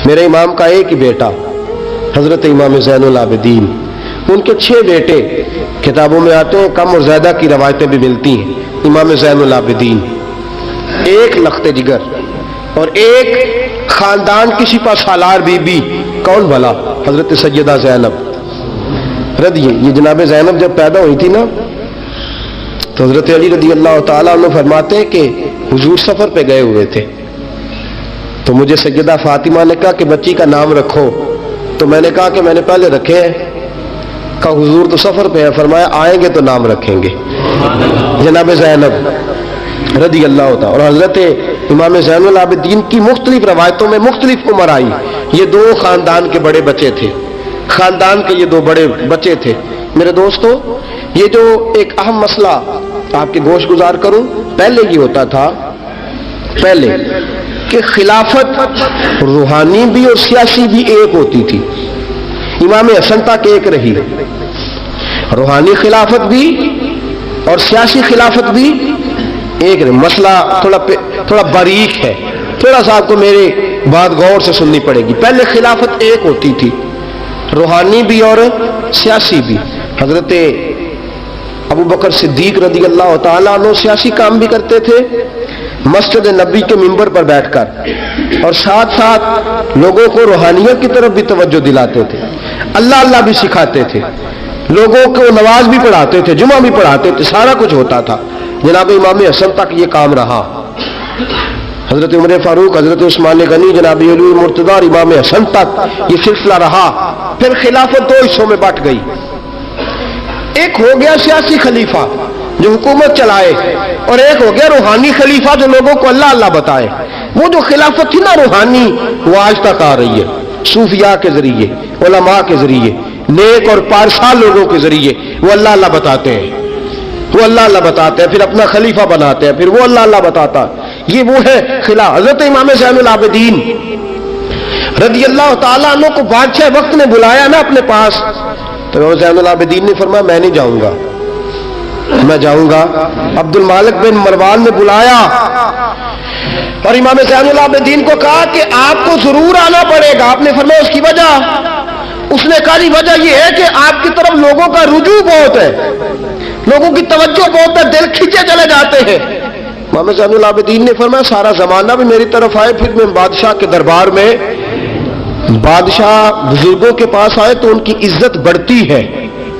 میرے امام کا ایک ہی بیٹا حضرت امام زین العابدین، ان کے 6 بیٹے کتابوں میں آتے ہیں، کم اور زیادہ کی روایتیں بھی ملتی ہیں۔ امام زین العابدین، ایک لخت جگر اور ایک خاندان کی سپہ سالار بی بی، کون بھلا؟ حضرت سیدہ زینب یہ جناب زینب جب پیدا ہوئی تھی نا تو حضرت علی رضی اللہ تعالیٰ عنہ فرماتے ہیں کہ حضور سفر پہ گئے ہوئے تھے، تو مجھے سیدہ فاطمہ نے کہا کہ بچی کا نام رکھو، تو میں نے کہا کہ میں نے پہلے رکھے ہیں۔ کہا حضور تو سفر پہ ہے، فرمایا آئیں گے تو نام رکھیں گے، جناب زینب رضی اللہ تعالیٰ۔ اور حضرت امام زین العابدین کی مختلف روایتوں میں مختلف عمر آئی، یہ 2 خاندان کے بڑے بچے تھے، خاندان کے یہ 2 بڑے بچے تھے۔ میرے دوستو، یہ جو ایک اہم مسئلہ آپ کے گوش گزار کروں، پہلے یہ ہوتا تھا پہلے کہ خلافت روحانی بھی اور سیاسی بھی ایک ہوتی تھی، امام حسن تک ایک رہی، روحانی خلافت بھی اور سیاسی خلافت بھی ایک رہی۔ مسئلہ تھوڑا باریک ہے، تھوڑا سا آپ کو میرے بات غور سے سننی پڑے گی۔ پہلے خلافت ایک ہوتی تھی، روحانی بھی اور سیاسی بھی۔ حضرت ابو بکر صدیق رضی اللہ تعالیٰ عنہ سیاسی کام بھی کرتے تھے مسجد نبی کے منبر پر بیٹھ کر، اور ساتھ ساتھ لوگوں کو روحانیت کی طرف بھی توجہ دلاتے تھے، اللہ بھی سکھاتے تھے، لوگوں کو نماز بھی پڑھاتے تھے، جمعہ بھی پڑھاتے تھے، سارا کچھ ہوتا تھا۔ جناب امام حسن تک یہ کام رہا، حضرت عمر فاروق، حضرت عثمان غنی، جناب علی مرتضیٰ اور امام حسن تک یہ سلسلہ رہا۔ پھر خلافت 2 حصوں میں بٹ گئی، ایک ہو گیا سیاسی خلیفہ جو حکومت چلائے، اور ایک ہو گیا روحانی خلیفہ جو لوگوں کو اللہ بتائے۔ وہ جو خلافت تھی نا روحانی، وہ آج تک آ رہی ہے، صوفیاء کے ذریعے، علماء کے ذریعے، نیک اور پارسا لوگوں کے ذریعے وہ اللہ بتاتے ہیں، وہ اللہ بتاتے ہیں، پھر اپنا خلیفہ بناتے ہیں، پھر وہ اللہ بتاتا ہے۔ یہ وہ ہے خلافت۔ حضرت امام زین العابدین رضی اللہ تعالیٰ عنہ کو بادشاہ وقت نے بلایا نا اپنے پاس، تو امام زین العابدین نے فرمایا میں نہیں جاؤں گا، میں جاؤں گا۔ عبد المالک بن مروان نے بلایا اور امام زین العابدین کو کہا کہ آپ کو ضرور آنا پڑے گا۔ آپ نے فرمایا اس کی وجہ؟ اس نے کہا جی وجہ یہ ہے کہ آپ کی طرف لوگوں کا رجوع بہت ہے، لوگوں کی توجہ بہت ہے، دل کھینچے چلے جاتے ہیں۔ امام زین العابدین نے فرمایا سارا زمانہ بھی میری طرف آئے، پھر میں بادشاہ کے دربار میں، بادشاہ بزرگوں کے پاس آئے تو ان کی عزت بڑھتی ہے،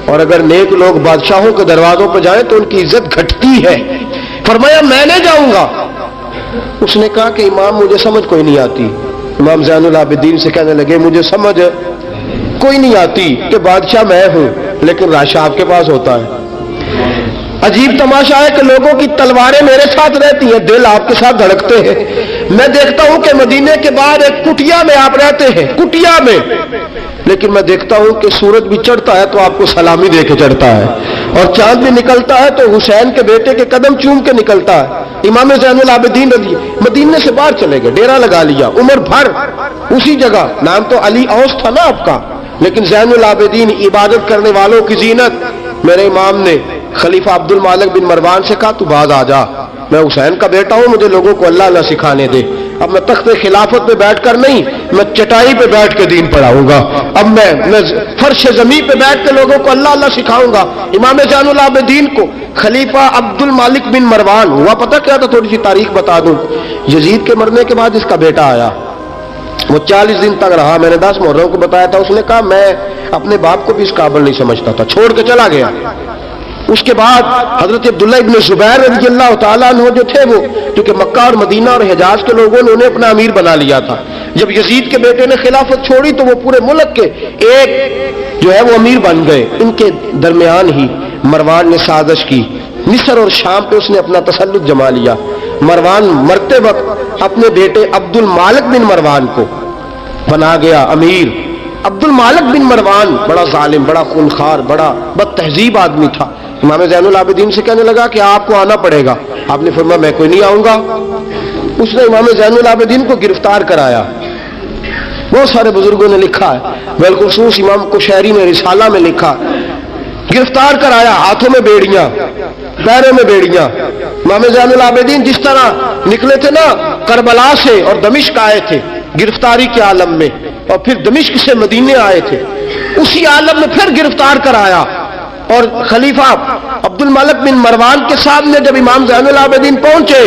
اور اگر نیک لوگ بادشاہوں کے دروازوں پر جائیں تو ان کی عزت گھٹتی ہے۔ فرمایا میں نہیں جاؤں گا۔ اس نے کہا کہ امام مجھے سمجھ کوئی نہیں آتی۔ امام زین العابدین سے کہنے لگے مجھے سمجھ کوئی نہیں آتی کہ بادشاہ میں ہوں لیکن راشا آپ کے پاس ہوتا ہے۔ عجیب تماشا ہے کہ لوگوں کی تلواریں میرے ساتھ رہتی ہیں، دل آپ کے ساتھ دھڑکتے ہیں۔ میں دیکھتا ہوں کہ مدینے کے بعد ایک کٹیا میں آپ رہتے ہیں، کٹیا میں، لیکن میں دیکھتا ہوں کہ سورج بھی چڑھتا ہے تو آپ کو سلامی دے کے چڑھتا ہے، اور چاند بھی نکلتا ہے تو حسین کے بیٹے کے قدم چوم کے نکلتا ہے۔ امام زین العابدین مدینے سے باہر چلے گئے، ڈیرا لگا لیا، عمر بھر اسی جگہ، نام تو علی اوس تھا نا آپ کا، لیکن زین العابدین عبادت کرنے والوں کی زینت۔ میرے امام نے خلیفہ عبد المالک بن مروان سے کہا تو باز آ جا، میں حسین کا بیٹا ہوں، مجھے لوگوں کو اللہ سکھانے دے۔ اب میں تخت خلافت پہ بیٹھ کر نہیں، میں چٹائی پہ بیٹھ کے دین پڑھاؤں گا، اب میں فرش زمین پہ بیٹھ کے لوگوں کو اللہ سکھاؤں گا۔ امام زین العابدین کو خلیفہ عبد المالک بن مروان ہوا پتہ کیا تھا؟ تھوڑی سی تاریخ بتا دوں۔ یزید کے مرنے کے بعد اس کا بیٹا آیا، وہ 40 دن تک رہا، میں نے 10 محرم کو بتایا تھا۔ اس نے کہا میں اپنے باپ کو بھی اس قابل نہیں سمجھتا تھا، چھوڑ کے چلا گیا۔ اس کے بعد حضرت عبداللہ ابن زبیر رضی اللہ تعالیٰ عنہ جو تھے، وہ کیونکہ مکہ اور مدینہ اور حجاز کے لوگوں نے انہیں اپنا امیر بنا لیا تھا، جب یزید کے بیٹے نے خلافت چھوڑی تو وہ پورے ملک کے ایک جو ہے وہ امیر بن گئے۔ ان کے درمیان ہی مروان نے سازش کی، مصر اور شام پہ اس نے اپنا تسلط جما لیا۔ مروان مرتے وقت اپنے بیٹے عبد المالک بن مروان کو بنا گیا امیر۔ عبد المالک بن مروان بڑا ظالم، بڑا خونخوار، بڑا بد تہذیب آدمی تھا۔ امام زین العابدین سے کہنے لگا کہ آپ کو آنا پڑے گا۔ آپ نے فرمایا میں کوئی نہیں آؤں گا۔ اس نے امام زین العابدین کو گرفتار کرایا۔ بہت سارے بزرگوں نے لکھا ہے، بالخصوص امام کشیری نے رسالہ میں لکھا، گرفتار کرایا، ہاتھوں میں بیڑیاں، پیروں میں بیڑیاں۔ امام زین العابدین جس طرح نکلے تھے نا کربلا سے اور دمشق آئے تھے گرفتاری کے عالم میں، اور پھر دمشق سے مدینے آئے تھے، اسی عالم میں پھر گرفتار کرایا، اور خلیفہ عبد الملک بن مروان کے سامنے جب امام زین العابدین پہنچے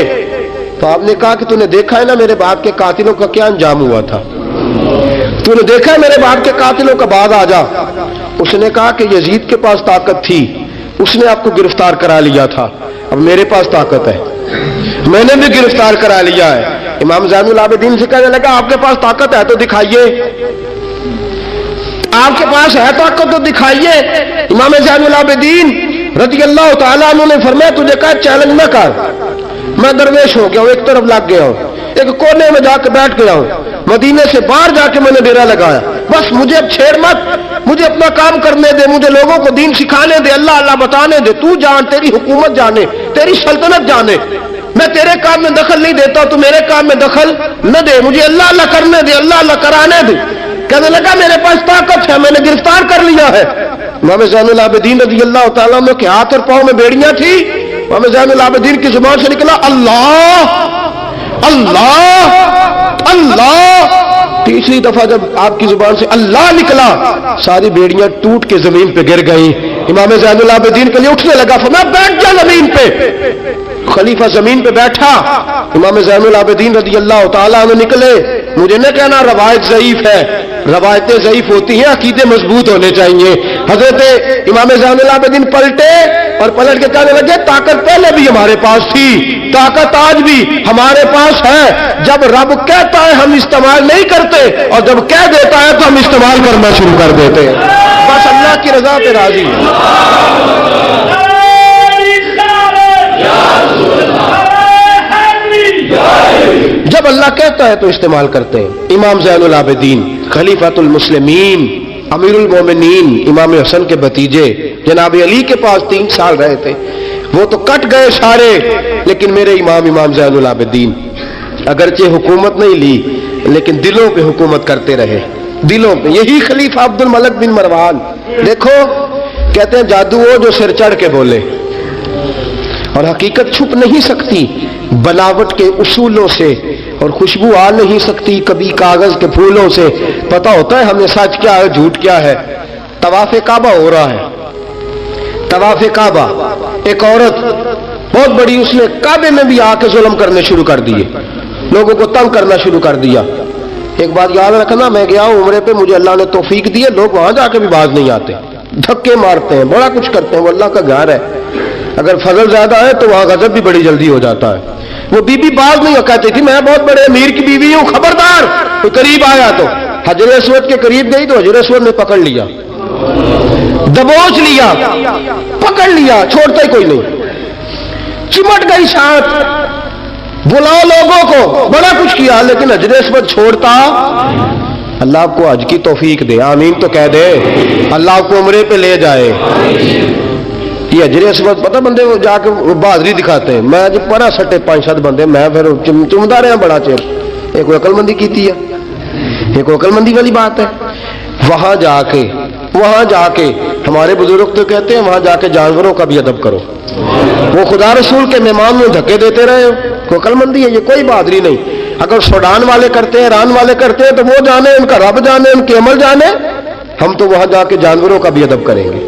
تو آپ نے کہا کہ تو نے دیکھا ہے نا میرے باپ کے قاتلوں کا کیا انجام ہوا تھا، تو نے دیکھا ہے میرے باپ کے قاتلوں کا، بعد آ جا۔ اس نے کہا کہ یزید کے پاس طاقت تھی، اس نے آپ کو گرفتار کرا لیا تھا، اب میرے پاس طاقت ہے، میں نے بھی گرفتار کرا لیا ہے۔ امام زین العابدین سے کہنے لگا آپ کے پاس طاقت ہے تو دکھائیے، آپ کے پاس ہے طاقت تو دکھائیے۔ امام زین العابدین رضی اللہ تعالیٰ عنہ نے فرمایا تجھے کہا چیلنج نہ کر، میں درویش ہو گیا ہوں، ایک طرف لگ گیا ہوں، ایک کونے میں جا کے بیٹھ گیا ہوں، مدینے سے باہر جا کے میں نے ڈیرا لگایا، بس مجھے اب چھیڑ مت، مجھے اپنا کام کرنے دے، مجھے لوگوں کو دین سکھانے دے، اللہ اللہ بتانے دے، تو جان، تیری حکومت جانے، تیری سلطنت جانے، میں تیرے کام میں دخل نہیں دیتا، تو میرے کام میں دخل نہ دے، مجھے اللہ اللہ کرنے دے، اللہ اللہ کرانے دے۔ کہنے لگا میرے پاس طاقت ہے، میں نے گرفتار کر لیا ہے۔ امام زین العابدین رضی اللہ تعالیٰ عنہ کے ہاتھ اور پاؤں میں بیڑیاں تھی، امام زین العابدین کی زبان سے نکلا اللہ اللہ اللہ۔ تیسری دفعہ جب آپ کی زبان سے اللہ نکلا ساری بیڑیاں ٹوٹ کے زمین پہ گر گئیں۔ امام زین العابدین کے لیے اٹھنے لگا، فرمایا بیٹھ جا زمین پہ۔ خلیفہ زمین پہ بیٹھا، امام زین العابدین رضی اللہ تعالیٰ عنہ نکلے۔ مجھے نہ کہنا روایت ضعیف ہے، روایتیں ضعیف ہوتی ہیں، عقیدے مضبوط ہونے چاہیے۔ حضرت امام زین العابدین پلٹے اور پلٹ کے کہنے لگے طاقت پہلے بھی ہمارے پاس تھی، طاقت آج بھی ہمارے پاس ہے، جب رب کہتا ہے ہم استعمال نہیں کرتے، اور جب کہہ دیتا ہے تو ہم استعمال کرنا شروع کر دیتے ہیں، بس اللہ کی رضا پہ راضی ہیں۔ جب اللہ کہتا ہے تو استعمال کرتے ہیں۔ امام زین العابدین خلیفۃ المسلمین امیر المومنین امام حسن کے بھتیجے جناب علی کے پاس 3 سال رہے تھے، وہ تو کٹ گئے سارے، لیکن میرے امام زین العابدین اگرچہ حکومت نہیں لی لیکن دلوں پہ حکومت کرتے رہے، دلوں پہ۔ یہی خلیفہ عبد الملک بن مروان، دیکھو کہتے ہیں جادو وہ جو سر چڑھ کے بولے، اور حقیقت چھپ نہیں سکتی بناوٹ کے اصولوں سے، اور خوشبو آ نہیں سکتی کبھی کاغذ کے پھولوں سے، پتہ ہوتا ہے ہمیں سچ کیا ہے جھوٹ کیا ہے۔ طواف کعبہ ہو رہا ہے، طواف کعبہ، ایک عورت بہت بڑی، اس نے کعبے میں بھی آ کے ظلم کرنے شروع کر دیے، لوگوں کو تنگ کرنا شروع کر دیا۔ ایک بات یاد رکھنا، میں گیا ہوں عمرے پہ، مجھے اللہ نے توفیق دی ہے، لوگ وہاں جا کے بھی باز نہیں آتے، دھکے مارتے ہیں، بڑا کچھ کرتے ہیں، وہ اللہ کا گھر ہے، اگر فضل زیادہ ہے تو وہاں غضب بھی بڑی جلدی ہو جاتا ہے۔ وہ بی بی باز نہیں کہتی تھی میں بہت بڑے امیر کی بیوی ہوں، خبردار، کوئی قریب آیا تو حجر اسود کے قریب گئی تو حجر اسود نے پکڑ لیا، دبوچ لیا، پکڑ لیا، چھوڑتا ہی کوئی نہیں، چمٹ گئی ساتھ، بلاؤ لوگوں کو، بڑا کچھ کیا، لیکن حجر اسود چھوڑتا۔ اللہ آپ کو حج کی توفیق دے، آمین تو کہہ دے، اللہ آپ کو عمرے پہ لے جائے۔ یہ حجر اسود پتہ بندے وہ جا کے بہادری دکھاتے ہیں، میں جب پڑا سٹے 5-7 بندے، میں پھر چمدا رہا بڑا چیر، ایک عقل مندی کی ہے، ایک عقل مندی والی بات ہے۔ وہاں جا کے ہمارے بزرگ تو کہتے ہیں وہاں جا کے جانوروں کا بھی ادب کرو، وہ خدا رسول کے مہمان میں دھکے دیتے رہے ہو، کوئی عقل مندی ہے، یہ کوئی بہادری نہیں۔ اگر سوڈان والے کرتے ہیں، ایران والے کرتے ہیں تو وہ جانے، ان کا رب جانے، ان کے عمل جانے، ہم تو وہاں جا کے جانوروں کا بھی ادب کریں گے،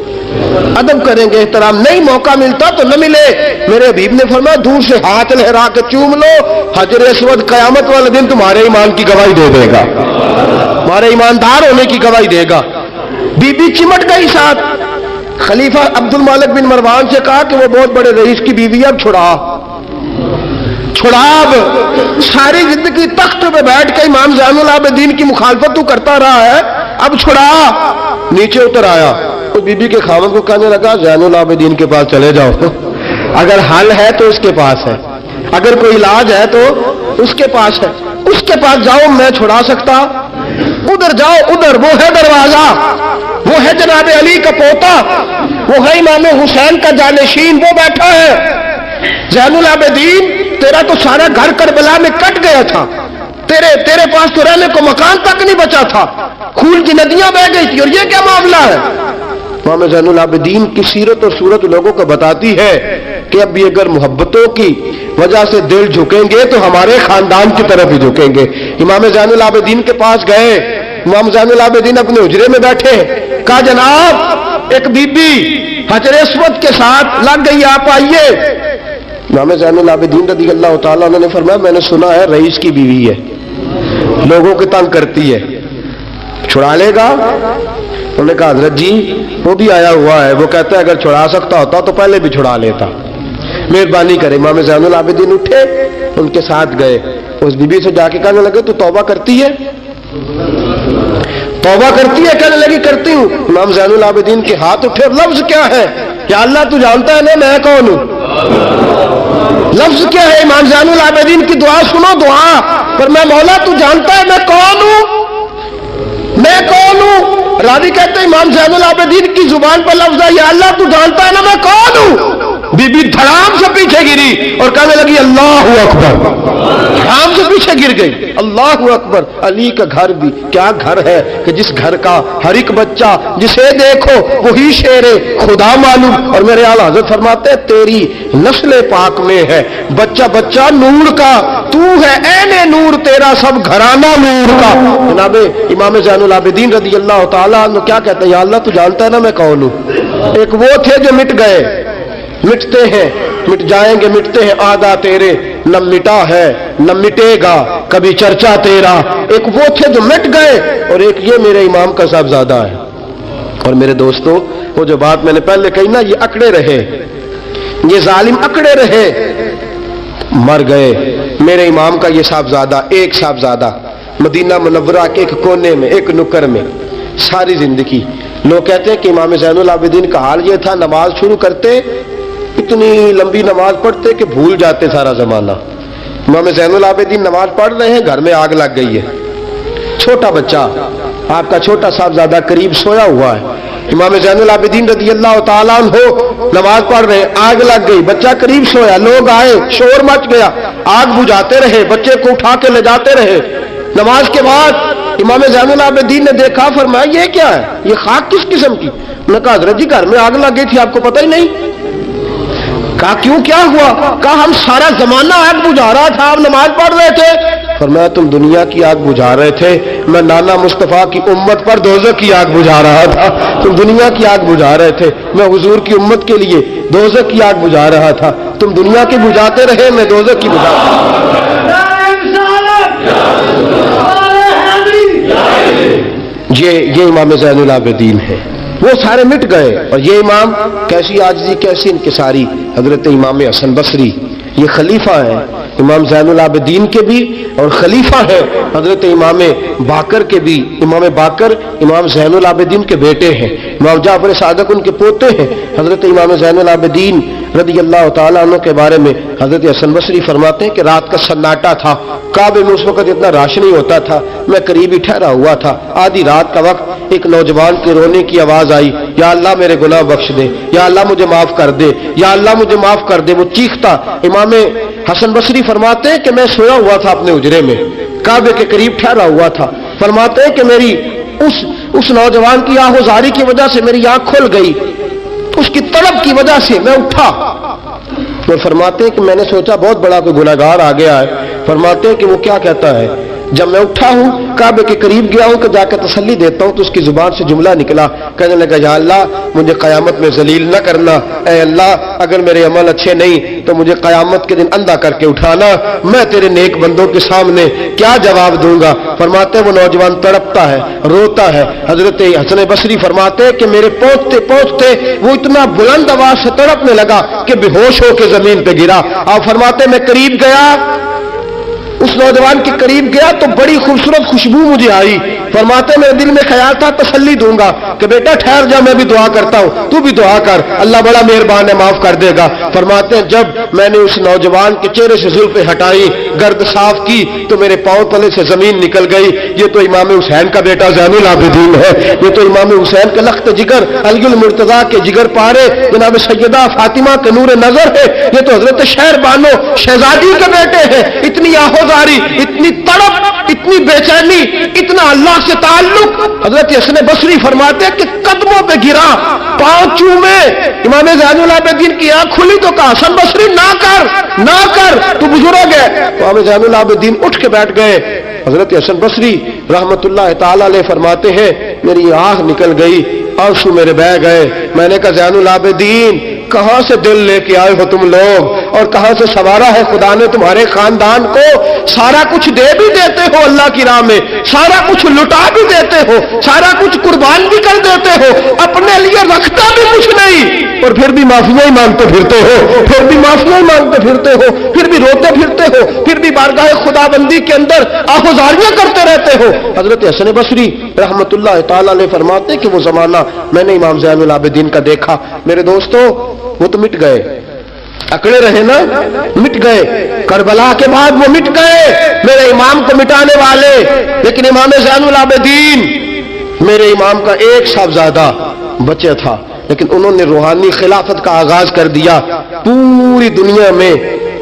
ادب کریں گے، احترام۔ نہیں موقع ملتا تو نہ ملے، میرے حبیب نے فرمایا دور سے ہاتھ لہرا کے چوم لو، حجر اسود قیامت والے دن تمہارے ایمان کی گواہی دے دے گا، تمہارے ایماندار ہونے کی گواہی دے گا۔ بی بی چمٹ گئی ساتھ، خلیفہ عبد الملک بن مروان سے کہا کہ وہ بہت بڑے رئیس کی بیوی، اب چھڑا، اب ساری زندگی تخت پہ بیٹھ کے امام زین العابدین کی مخالفت تو کرتا رہا ہے، اب چھڑا۔ نیچے اتر آیا تو بی بی کے خاوند کو کہنے لگا زین العابدین کے پاس چلے جاؤ، اگر حل ہے تو اس کے پاس ہے، اگر کوئی علاج ہے تو اس کے پاس ہے، اس کے پاس جاؤ، میں چھڑا سکتا، ادھر جاؤ، ادھر وہ ہے دروازہ، وہ ہے جناب علی کا پوتا، وہ ہے امام حسین کا جانشین، وہ بیٹھا ہے۔ زین العابدین تیرا تو سارا گھر کربلا میں کٹ گیا تھا، تیرے پاس تو رہنے کو مکان تک نہیں بچا تھا، خون کی ندیاں بہ گئی تھی، اور یہ کیا معاملہ ہے؟ امام زین العابدین کی سیرت اور صورت لوگوں کو بتاتی ہے کہ اب بھی اگر محبتوں کی وجہ سے دل جھکیں گے تو ہمارے خاندان کی طرف ہی جھکیں گے. امام زین العابدین کے پاس گئے. امام زین العابدین اپنے حجرے میں بیٹھے. کہا جناب ایک بی بی حجر اسود کے ساتھ لگ گئی, آپ آئیے. امام زین العابدین رضی اللہ تعالیٰ عنہ نے فرمایا میں نے سنا ہے رئیس کی بیوی ہے, لوگوں کو تنگ کرتی ہے, چھڑا لے گا؟ انہوں نے کہا حضرت جی وہ بھی آیا ہوا ہے, وہ کہتا ہے اگر چھڑا سکتا ہوتا تو پہلے بھی چھڑا لیتا, مہربانی کرے. امام زین العابدین اٹھے, ان کے ساتھ گئے. اس بی بی سے جا کے کہنے لگے تو توبہ کرتی ہے؟ توبہ کرتی ہے؟ کہنے لگی کرتی ہوں. امام زین العابدین کے ہاتھ اٹھے. لفظ کیا ہے؟ یا اللہ تو جانتا ہے نا میں کون ہوں. لفظ کیا ہے؟ امام زین العابدین کی دعا سنو, دعا پر میں مولا تو جانتا ہے میں کون ہوں, میں کون ہوں. راوی کہتے ہیں امام زین العابدین کی زبان پر لفظ ہے یا اللہ تو جانتا ہے نا میں کون ہوں. بی بی دھڑام سے پیچھے گری اور کہنے لگی اللہ اکبر. دھڑام سے پیچھے گر گئی. اللہ اکبر. علی کا گھر بھی کیا گھر ہے کہ جس گھر کا ہر ایک بچہ جسے دیکھو وہی شیر خدا معلوم. اور میرے اعلیٰ حضرت فرماتے ہیں تیری نسل پاک میں ہے بچہ بچہ نور کا, تو ہے عین نور, تیرا سب گھرانہ نور کا. جناب امام زین العابدین رضی اللہ تعالیٰ عنہ کیا کہتے ہیں؟ یا اللہ تو جانتا ہے نا میں کون ہوں. ایک وہ تھے جو مٹ گئے, مٹتے ہیں, مٹ جائیں گے, مٹتے ہیں. آدھا تیرے نہ مٹا ہے نہ مٹے گا کبھی چرچا تیرا. ایک وہ تھے جو مٹ گئے اور ایک یہ میرے امام کا صاحبزادہ ہے. اور میرے دوستو وہ جو بات میں نے پہلے کہی نا, یہ اکڑے رہے, یہ ظالم اکڑے رہے, مر گئے. میرے امام کا یہ صاحبزادہ, ایک صاحبزادہ مدینہ منورہ کے ایک کونے میں ایک نکر میں ساری زندگی. لوگ کہتے ہیں کہ امام زین العابدین کا حال یہ تھا نماز شروع کرتے اتنی لمبی نماز پڑھتے کہ بھول جاتے سارا زمانہ. امام زین العابدین نماز پڑھ رہے ہیں, گھر میں آگ لگ گئی ہے. چھوٹا بچہ آپ کا چھوٹا صاحبزادہ قریب سویا ہوا ہے. امام زین العابدین رضی اللہ تعالیٰ عنہ نماز پڑھ رہے, آگ لگ گئی, بچہ قریب سویا, لوگ آئے, شور مچ گیا, آگ بجھاتے رہے, بچے کو اٹھا کے لے جاتے رہے. نماز کے بعد امام زین العابدین نے دیکھا, فرمایا یہ کیا ہے, یہ خاک کس قسم کی؟ انہوں نے کہا حضرت جی گھر میں آگ لگ گئی تھی آپ کو پتہ ہی نہیں. کہا کیوں کیا ہوا؟ کہا ہم سارا زمانہ آگ بجھا رہا تھا, آپ نماز پڑھ رہے تھے. فرمایا تم دنیا کی آگ بجھا رہے تھے, میں نانا مصطفیٰ کی امت پر دوزخ کی آگ بجھا رہا تھا. تم دنیا کی آگ بجھا رہے تھے, میں حضور کی امت کے لیے دوزخ کی آگ بجھا رہا تھا. تم دنیا کی بجھاتے رہے, میں دوزخ کی بجھا یہ امام زین العابدین ہے. وہ سارے مٹ گئے. اور یہ امام کیسی عاجزی, کیسی انکساری. حضرت امام حسن بصری یہ خلیفہ ہیں امام زین العابدین کے بھی, اور خلیفہ ہے حضرت امام باقر کے بھی. امام باقر امام زین العابدین کے بیٹے ہیں, امام جعفر صادق ان کے پوتے ہیں. حضرت امام زین العابدین رضی اللہ تعالیٰ عنہ کے بارے میں حضرت حسن بصری فرماتے ہیں کہ رات کا سناٹا تھا, کعبے میں اس وقت اتنا رش نہیں ہوتا تھا, میں قریب ہی ٹھہرا ہوا تھا. آدھی رات کا وقت ایک نوجوان کے رونے کی آواز آئی, یا اللہ میرے گناہ بخش دے, یا اللہ مجھے معاف کر دے, یا اللہ مجھے معاف کر دے. وہ چیختا. امام حسن بصری فرماتے ہیں کہ میں سویا ہوا تھا اپنے حجرے میں, کعبے کے قریب ٹھہرا ہوا تھا. فرماتے ہیں کہ میری اس نوجوان کی آہوزاری کی وجہ سے میری آنکھ کھل گئی, اس کی طلب کی وجہ سے میں اٹھا. اور فرماتے ہیں کہ میں نے سوچا بہت بڑا کوئی گناہگار آ گیا ہے. فرماتے ہیں کہ وہ کیا کہتا ہے, جب میں اٹھا ہوں کعبے کے قریب گیا ہوں کہ جا کے تسلی دیتا ہوں تو اس کی زبان سے جملہ نکلا, کہنے لگا یا اللہ مجھے قیامت میں ذلیل نہ کرنا, اے اللہ اگر میرے عمل اچھے نہیں تو مجھے قیامت کے دن اندھا کر کے اٹھانا, میں تیرے نیک بندوں کے سامنے کیا جواب دوں گا. فرماتے ہیں وہ نوجوان تڑپتا ہے, روتا ہے. حضرت حسن بصری فرماتے ہیں کہ میرے پہنچتے پہنچتے وہ اتنا بلند آواز سے تڑپنے لگا کہ بے ہوش ہو کے زمین پہ گرا. آپ فرماتے میں قریب گیا, اس نوجوان کے قریب گیا تو بڑی خوبصورت خوشبو مجھے آئی. فرماتے میرے دل میں خیال تھا تسلی دوں گا کہ بیٹا ٹھہر جا, میں بھی دعا کرتا ہوں, تو بھی دعا کر, اللہ بڑا مہربان ہے معاف کر دے گا. فرماتے ہیں جب میں نے اس نوجوان کے چہرے سے زلفیں ہٹائی, گرد صاف کی تو میرے پاؤں تلے سے زمین نکل گئی. یہ تو امام حسین کا بیٹا زین العابدین ہے, یہ تو امام حسین کے لخت جگر علی المرتضیٰ کے جگر پارے جناب سیدہ فاطمہ کے نور نظر ہے. یہ تو حضرت شہر بانو شہزادی کے بیٹے ہیں. اتنی آہوزاری, اتنی تڑپ, اتنی بے-چینی, اتنا اللہ سے تعلق. حضرت حسن بصری فرماتے کہ قدموں پہ گرا, پاؤں چومے. امام زین العابدین کی آنکھ کھلی تو کہا حسن بصری نہ کر, تو بزرگ ہے. تو امام زین العابدین اٹھ کے بیٹھ گئے. حضرت حسن بصری رحمت اللہ تعالی علیہ فرماتے ہیں میری آنکھ نکل گئی, آنسو میرے بہہ گئے. میں نے کہا زین العابدین کہاں سے دل لے کے آئے ہو تم لوگ, اور کہاں سے سوارا ہے خدا نے تمہارے خاندان کو. سارا کچھ دے بھی دیتے ہو اللہ کی راہ میں, سارا کچھ لٹا بھی دیتے ہو, سارا کچھ قربان بھی کر دیتے ہو, اپنے لیے رکھتا بھی کچھ نہیں, اور پھر بھی معافیاں ہی مانگتے پھرتے ہو, پھر بھی معافیاں ہی مانگتے پھرتے ہو, پھر بھی روتے پھرتے ہو, پھر بھی بارگاہ خدا بندی کے اندر آہوزاریاں کرتے رہتے ہو. حضرت حسن بصری رحمت اللہ تعالی علیہ فرماتے کہ وہ زمانہ میں نے امام زین العابدین کا دیکھا. میرے دوستو وہ تو مٹ گئے, اکڑے رہے نا, مٹ گئے. کربلا کے بعد وہ مٹ گئے, میرے امام کو مٹانے والے. لیکن امام زین العابدین میرے امام کا ایک صاحبزادہ بچہ تھا, لیکن انہوں نے روحانی خلافت کا آغاز کر دیا. پوری دنیا میں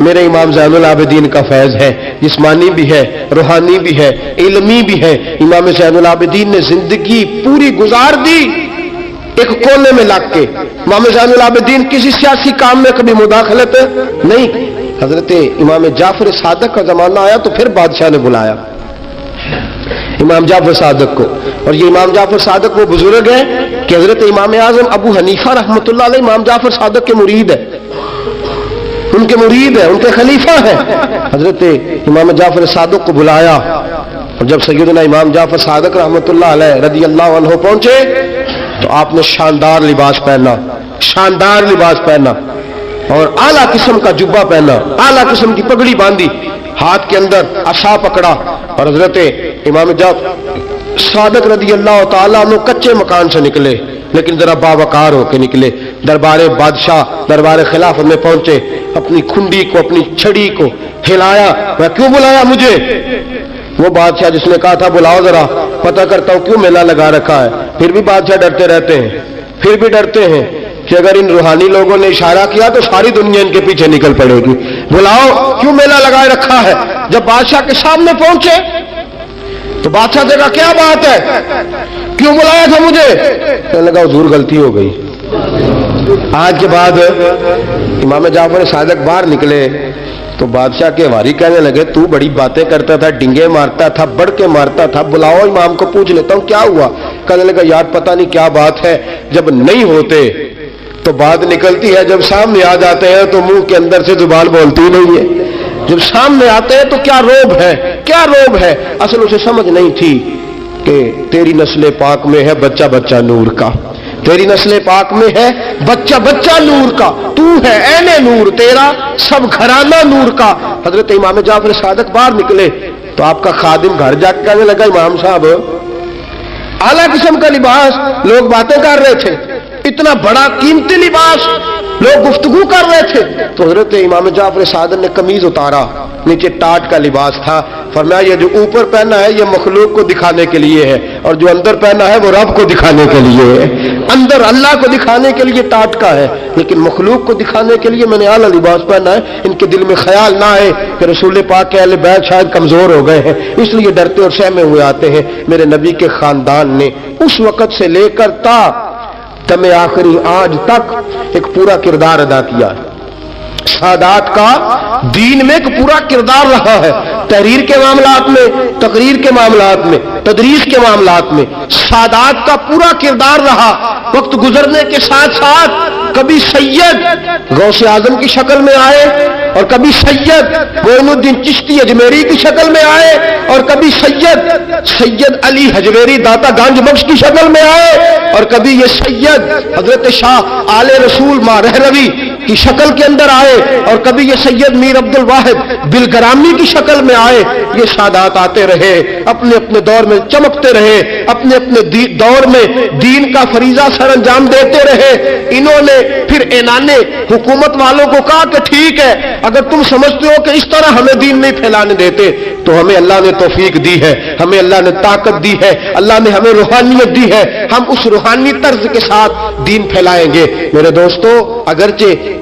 میرے امام زین العابدین کا فیض ہے, جسمانی بھی ہے, روحانی بھی ہے, علمی بھی ہے. امام زین العابدین نے زندگی پوری گزار دی ایک کونے میں لگ کے. امام زین العابدین کسی سیاسی کام میں کبھی مداخلت نہیں. حضرت امام جعفر صادق کا زمانہ آیا تو پھر بادشاہ نے بلایا امام جعفر صادق کو, اور یہ امام جعفر صادق وہ بزرگ ہیں کہ حضرت امام اعظم ابو حنیفہ رحمۃ اللہ علیہ امام جعفر صادق کے مرید ہے, ان کے مرید ہے, ان کے خلیفہ ہیں. حضرت امام جعفر صادق کو بلایا, اور جب سیدنا امام جعفر صادق رحمۃ اللہ علیہ رضی اللہ عنہ پہنچے تو آپ نے شاندار لباس پہنا, اور اعلیٰ قسم کا جبہ پہنا, اعلیٰ قسم کی پگڑی باندھی, ہاتھ کے اندر عصا پکڑا. اور حضرت امام جعفر صادق رضی اللہ تعالیٰ عنہ کچے مکان سے نکلے, لیکن ذرا باوقار ہو کے نکلے. دربار بادشاہ, دربار خلافت میں پہنچے, اپنی کھنڈی کو, اپنی چھڑی کو ہلایا. میں کیوں بلایا مجھے؟ وہ بادشاہ جس نے کہا تھا بلاؤ ذرا پتہ کرتا ہوں کیوں میلہ لگا رکھا ہے. پھر بھی بادشاہ ڈرتے رہتے ہیں, پھر بھی ڈرتے ہیں کہ اگر ان روحانی لوگوں نے اشارہ کیا تو ساری دنیا ان کے پیچھے نکل پڑے گی. بلاؤ کیوں میلہ لگائے رکھا ہے. جب بادشاہ کے سامنے پہنچے تو بادشاہ سے کہا کیا بات ہے, کیوں بلایا تھا مجھے؟ کہنے لگا حضور غلطی ہو گئی. آج کے بعد امام جعفر صادق باہر نکلے تو بادشاہ کے واری کہنے لگے تو بڑی باتیں کرتا تھا, ڈنگے مارتا تھا, بڑھ کے مارتا تھا, بلاؤ امام کو پوچھ لیتا ہوں کیا ہوا. کہنے لگا یار پتہ نہیں کیا بات ہے, جب نہیں ہوتے تو بات نکلتی ہے, جب سامنے آ جاتے ہیں تو منہ کے اندر سے زبان بولتی نہیں ہے. جب سامنے آتے ہیں تو کیا روب ہے, کیا روب ہے. اصل اسے سمجھ نہیں تھی کہ تیری نسل پاک میں ہے بچہ بچہ نور کا, تیری نسل پاک میں ہے بچہ بچہ نور کا, تو ہے عین نور, تیرا سب گھرانہ نور کا. حضرت امام جعفر صادق باہر نکلے تو آپ کا خادم گھر جا کے کہنے لگا امام صاحب اعلیٰ قسم کا لباس, لوگ باتیں کر رہے تھے, اتنا بڑا قیمتی لباس, لوگ گفتگو کر رہے تھے. تو حضرت امام جعفر صادق نے قمیض اتارا, نیچے ٹاٹ کا لباس تھا. فرمایا یہ جو اوپر پہنا ہے یہ مخلوق کو دکھانے کے لیے ہے, اور جو اندر پہنا ہے وہ رب کو دکھانے کے لیے ہے. اندر اللہ کو دکھانے کے لیے ٹاٹ کا ہے, لیکن مخلوق کو دکھانے کے لیے میں نے اعلیٰ لباس پہنا ہے. ان کے دل میں خیال نہ آئے کہ رسول پاک کے اہل بیت شاید کمزور ہو گئے ہیں, اس لیے ڈرتے اور سہمے ہوئے آتے ہیں. میرے نبی کے خاندان نے اس وقت سے لے کر تا دم آخری آج تک ایک پورا کردار ادا کیا ہے. سادات کا دین میں ایک پورا کردار رہا ہے. تحریر کے معاملات میں, تقریر کے معاملات میں, تدریس کے معاملات میں سادات کا پورا کردار رہا. وقت گزرنے کے ساتھ ساتھ کبھی سید غوث اعظم کی شکل میں آئے, اور کبھی سید معین الدین چشتی اجمیری کی شکل میں آئے, اور کبھی سید علی حجویری داتا گنج بخش کی شکل میں آئے, اور کبھی یہ سید حضرت شاہ آل رسول ماں رہروی کی شکل کے اندر آئے, اور کبھی یہ سید میر عبد الواحد بلگرامی کی شکل میں آئے. یہ سادات آتے رہے, اپنے اپنے دور میں چمکتے رہے, اپنے اپنے دور میں دین کا فریضہ سر انجام دیتے رہے. انہوں نے پھر اعلان حکومت والوں کو کہا کہ ٹھیک ہے, اگر تم سمجھتے ہو کہ اس طرح ہمیں دین نہیں پھیلانے دیتے تو ہمیں اللہ نے توفیق دی ہے, ہمیں اللہ نے طاقت دی ہے, اللہ نے ہمیں روحانیت دی ہے, ہم اس روحانی طرز کے ساتھ دین پھیلائیں گے. میرے دوستو اگرچہ